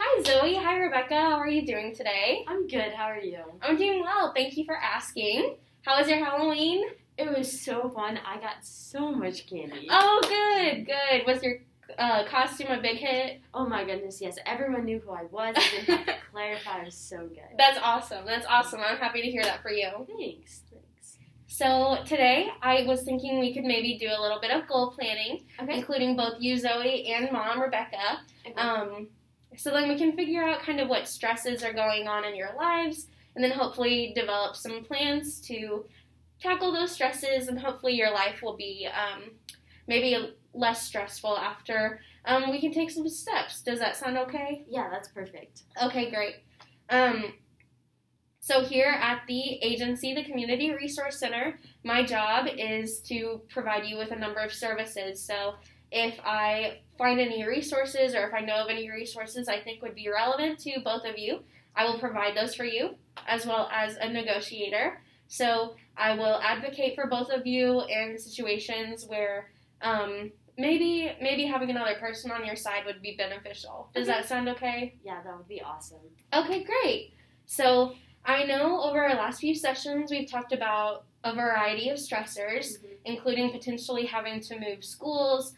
Hi Zoe, hi Rebecca, how are you doing today? I'm good. How are you? I'm doing well, thank you for asking. How was your Halloween? It was so fun. I got so much candy. Oh, good. Was your costume a big hit? Oh my goodness, yes. Everyone knew who I was. I didn't have to clarify. It was so good. That's awesome. I'm happy to hear that for you. Thanks. So today I was thinking we could maybe do a little bit of goal planning, Okay. including both you, Zoe, and Mom, Rebecca. Okay. So then we can figure out kind of what stresses are going on in your lives, and then hopefully develop some plans to tackle those stresses, and hopefully your life will be maybe less stressful after we can take some steps. Does that sound okay? Yeah, that's perfect. Okay, great. So here at the agency, the Community Resource Center, my job is to provide you with a number of services. So if I find any resources or if I know of any resources I think would be relevant to both of you, I will provide those for you as well as a negotiator. So I will advocate for both of you in situations where maybe having another person on your side would be beneficial. Does that sound okay? Yeah, that would be awesome. Okay, great. So I know over our last few sessions we've talked about a variety of stressors, including potentially having to move schools,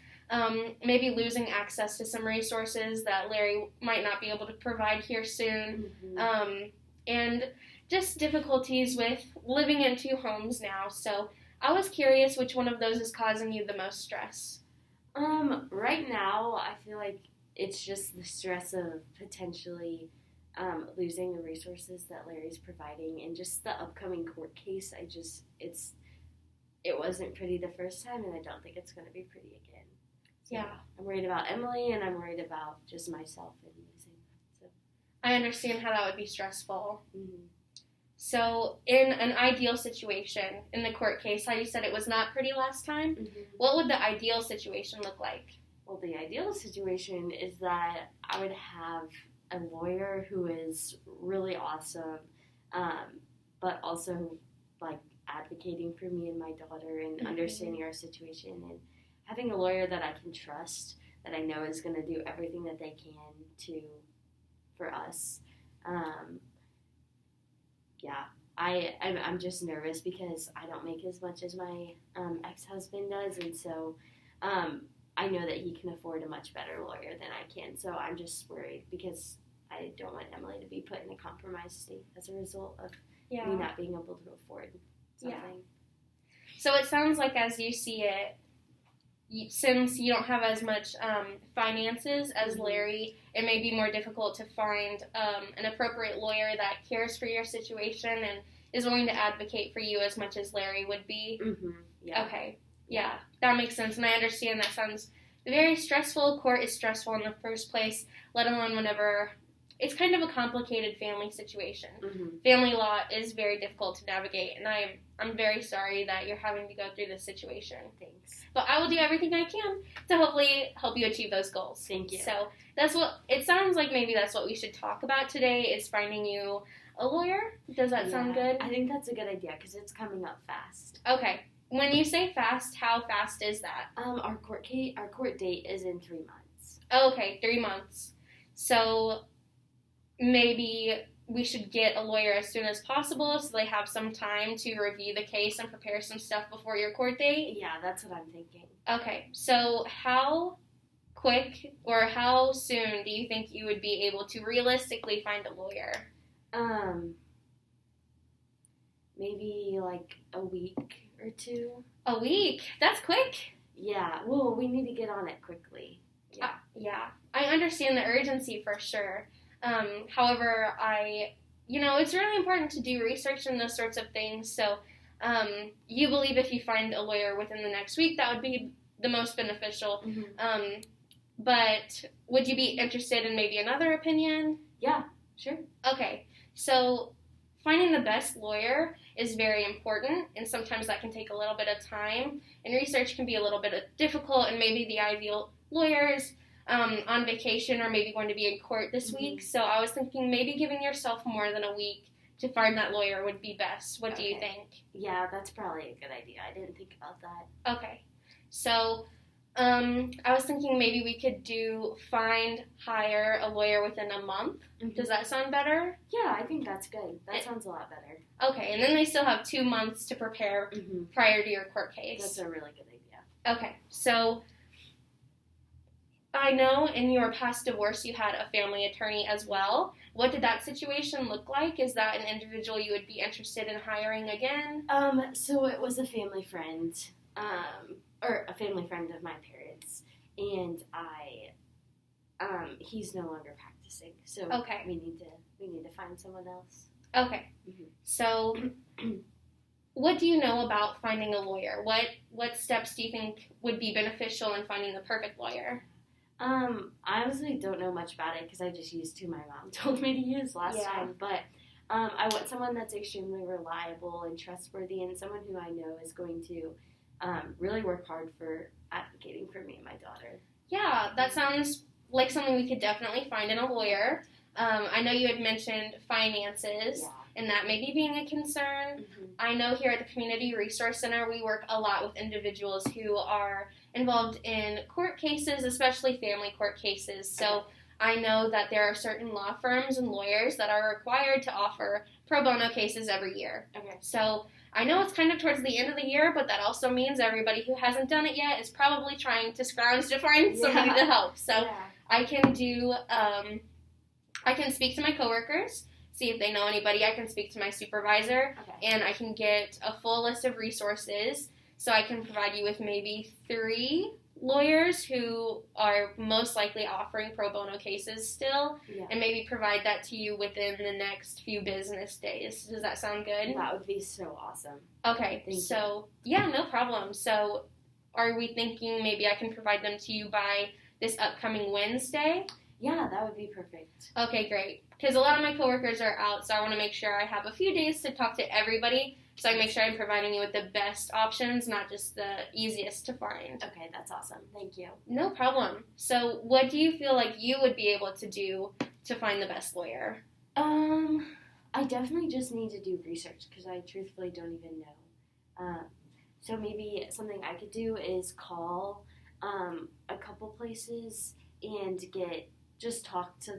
maybe losing access to some resources that Larry might not be able to provide here soon, and just difficulties with living in two homes now. So I was curious which one of those is causing you the most stress. Right now, I feel like it's just the stress of potentially losing the resources that Larry's providing, and just the upcoming court case. It wasn't pretty the first time, and I don't think it's going to be pretty again. So Yeah. I'm worried about Emily, and I'm worried about just myself and losing that. So I understand how that would be stressful. mm-hmm. So in an ideal situation, in the court case, how you said it was not pretty last time, what would the ideal situation look like? Well, the ideal situation is that I would have a lawyer who is really awesome, but also like advocating for me and my daughter and understanding our situation, and having a lawyer that I can trust, that I know is going to do everything that they can for us. I'm just nervous because I don't make as much as my ex-husband does, and so I know that he can afford a much better lawyer than I can. So I'm just worried because I don't want Emily to be put in a compromised state as a result of me not being able to afford something. Yeah. So it sounds like, as you see it, since you don't have as much finances as Larry, it may be more difficult to find an appropriate lawyer that cares for your situation and is willing to advocate for you as much as Larry would be. Yeah. Okay. Yeah, that makes sense, and I understand that sounds very stressful. Court is stressful in the first place, let alone whenever it's kind of a complicated family situation. Family law is very difficult to navigate, and I'm very sorry that you're having to go through this situation. Thanks. But I will do everything I can to hopefully help you achieve those goals. Thank you. So that's what it sounds like. Maybe that's what we should talk about today, is finding you a lawyer. Does that sound good? I think that's a good idea because it's coming up fast. Okay. When you say fast, how fast is that? Our court date is in 3 months. Okay, 3 months. So maybe we should get a lawyer as soon as possible so they have some time to review the case and prepare some stuff before your court date? Yeah, that's what I'm thinking. Okay, so how quick or how soon do you think you would be able to realistically find a lawyer? Maybe like a week or two. A week? That's quick. Yeah, well, we need to get on it quickly. Yeah. I understand the urgency for sure. However, it's really important to do research and those sorts of things. So, you believe if you find a lawyer within the next week, that would be the most beneficial. But would you be interested in maybe another opinion? Yeah, sure. Okay. So, finding the best lawyer is very important, and sometimes that can take a little bit of time, and research can be a little bit difficult, and maybe the ideal lawyers on vacation or maybe going to be in court this week. So I was thinking maybe giving yourself more than a week to find that lawyer would be best. What do you think? Yeah, that's probably a good idea. I didn't think about that. Okay. So I was thinking maybe we could hire a lawyer within a month. Mm-hmm. Does that sound better? Yeah, I think that's good. That sounds a lot better. Okay, and then they still have 2 months to prepare prior to your court case. That's a really good idea. Okay, so I know in your past divorce you had a family attorney as well. What did that situation look like? Is that an individual you would be interested in hiring again? So it was a family friend, or a family friend of my parents, and he's no longer practicing, so Okay. we need to find someone else. Okay, so what do you know about finding a lawyer? What steps do you think would be beneficial in finding the perfect lawyer? I honestly don't know much about it because I just used who my mom told me to use last time. But I want someone that's extremely reliable and trustworthy, and someone who I know is going to really work hard for advocating for me and my daughter. Yeah, that sounds like something we could definitely find in a lawyer. I know you had mentioned finances, and that maybe being a concern. I know here at the Community Resource Center, we work a lot with individuals who are involved in court cases, especially family court cases. So I know that there are certain law firms and lawyers that are required to offer pro bono cases every year. Okay. So I know it's kind of towards the end of the year, but that also means everybody who hasn't done it yet is probably trying to scrounge to find somebody to help. So I can I can speak to my coworkers, see if they know anybody. I can speak to my supervisor, and I can get a full list of resources. So I can provide you with maybe 3 lawyers who are most likely offering pro bono cases still, and maybe provide that to you within the next few business days. Does that sound good? That would be so awesome. Okay, yeah, no problem. So are we thinking maybe I can provide them to you by this upcoming Wednesday? Yeah, that would be perfect. Okay, great. Because a lot of my coworkers are out, so I want to make sure I have a few days to talk to everybody, so I can make sure I'm providing you with the best options, not just the easiest to find. Okay, that's awesome. Thank you. No problem. So what do you feel like you would be able to do to find the best lawyer? I definitely just need to do research because I truthfully don't even know. So maybe something I could do is call a couple places and talk to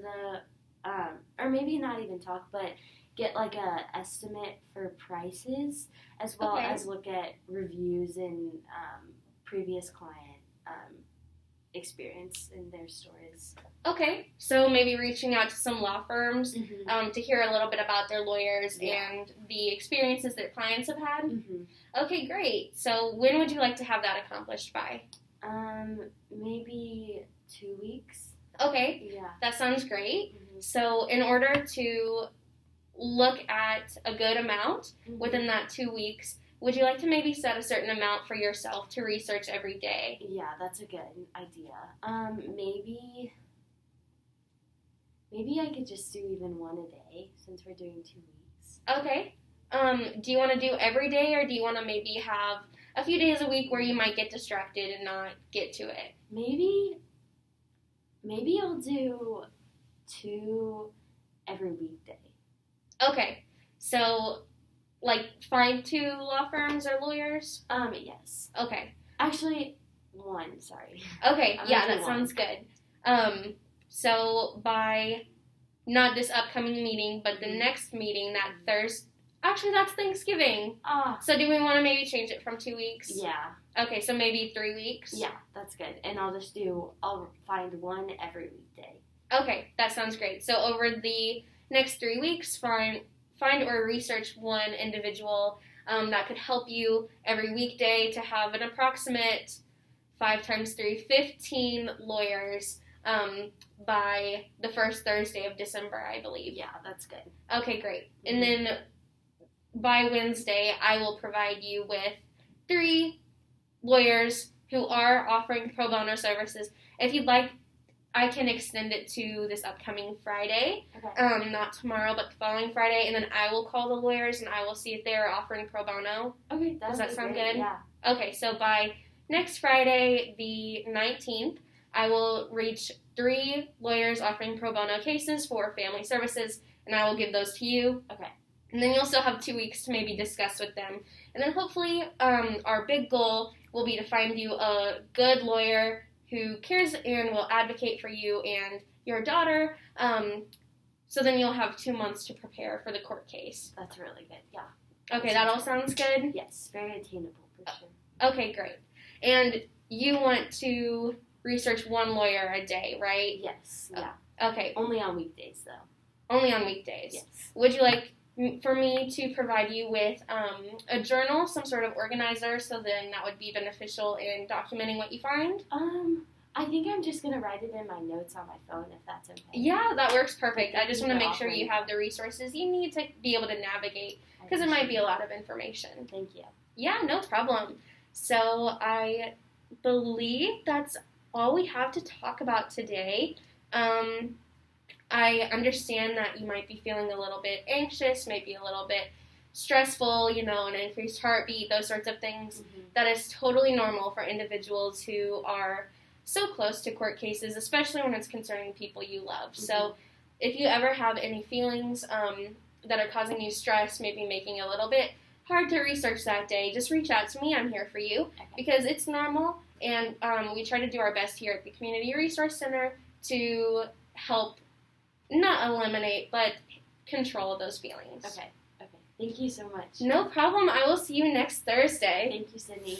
or maybe not even talk, but get like a estimate for prices, as well as look at reviews and previous client experience in their stories. Okay, so maybe reaching out to some law firms to hear a little bit about their lawyers and the experiences their clients have had. Okay, great. So when would you like to have that accomplished by? Maybe 2 weeks. Okay, that sounds great. So in order to look at a good amount within that 2 weeks, would you like to maybe set a certain amount for yourself to research every day? Yeah, that's a good idea. Maybe I could just do even one a day since we're doing 2 weeks. Okay. Do you want to do every day, or do you want to maybe have a few days a week where you might get distracted and not get to it? Maybe I'll do 2 every weekday. Okay. So, like, find 2 law firms or lawyers? Yes. Okay. Actually, 1, sorry. Okay, yeah, that sounds good. So by not this upcoming meeting, but the next meeting, that Thursday. Actually, that's Thanksgiving. So do we want to maybe change it from 2 weeks? Yeah. Okay, so maybe 3 weeks? Yeah, that's good. And I'll find 1 every weekday. Okay, that sounds great. So over the next 3 weeks, find or research 1 individual that could help you every weekday to have an approximate 5 times 3, 15 lawyers by the first Thursday of December, I believe. Yeah, that's good. Okay, great. And then by Wednesday, I will provide you with 3 lawyers who are offering pro bono services. If you'd like, I can extend it to this upcoming Friday. Okay. Not tomorrow, but the following Friday, and then I will call the lawyers and I will see if they are offering pro bono. Okay, does that sound good? Yeah. Okay, so by next Friday, the 19th, I will reach 3 lawyers offering pro bono cases for family services, and I will give those to you. Okay. And then you'll still have 2 weeks to maybe discuss with them. And then hopefully our big goal will be to find you a good lawyer who cares and will advocate for you and your daughter. So then you'll have 2 months to prepare for the court case. That's really good, yeah. Okay, that all sounds good? Yes, very attainable for sure. Okay, great. And you want to research one lawyer a day, right? Yes, yeah. Okay. Only on weekdays, though. Only on weekdays? Yes. Would you like for me to provide you with a journal, some sort of organizer, so then that would be beneficial in documenting what you find? I think I'm just going to write it in my notes on my phone, if that's okay. Yeah, that works perfect. I just want to Thank you make sure you have the resources you need to be able to navigate, because it might be a lot of information. Thank you. Yeah, no problem. So I believe that's all we have to talk about today. I understand that you might be feeling a little bit anxious, maybe a little bit stressful, an increased heartbeat, those sorts of things. Mm-hmm. That is totally normal for individuals who are so close to court cases, especially when it's concerning people you love. Mm-hmm. So if you ever have any feelings that are causing you stress, maybe making it a little bit hard to research that day, just reach out to me. I'm here for you, because it's normal, and we try to do our best here at the Community Resource Center to help not eliminate, but control those feelings. Okay. Thank you so much. No problem. I will see you next Thursday. Thank you, Sydney.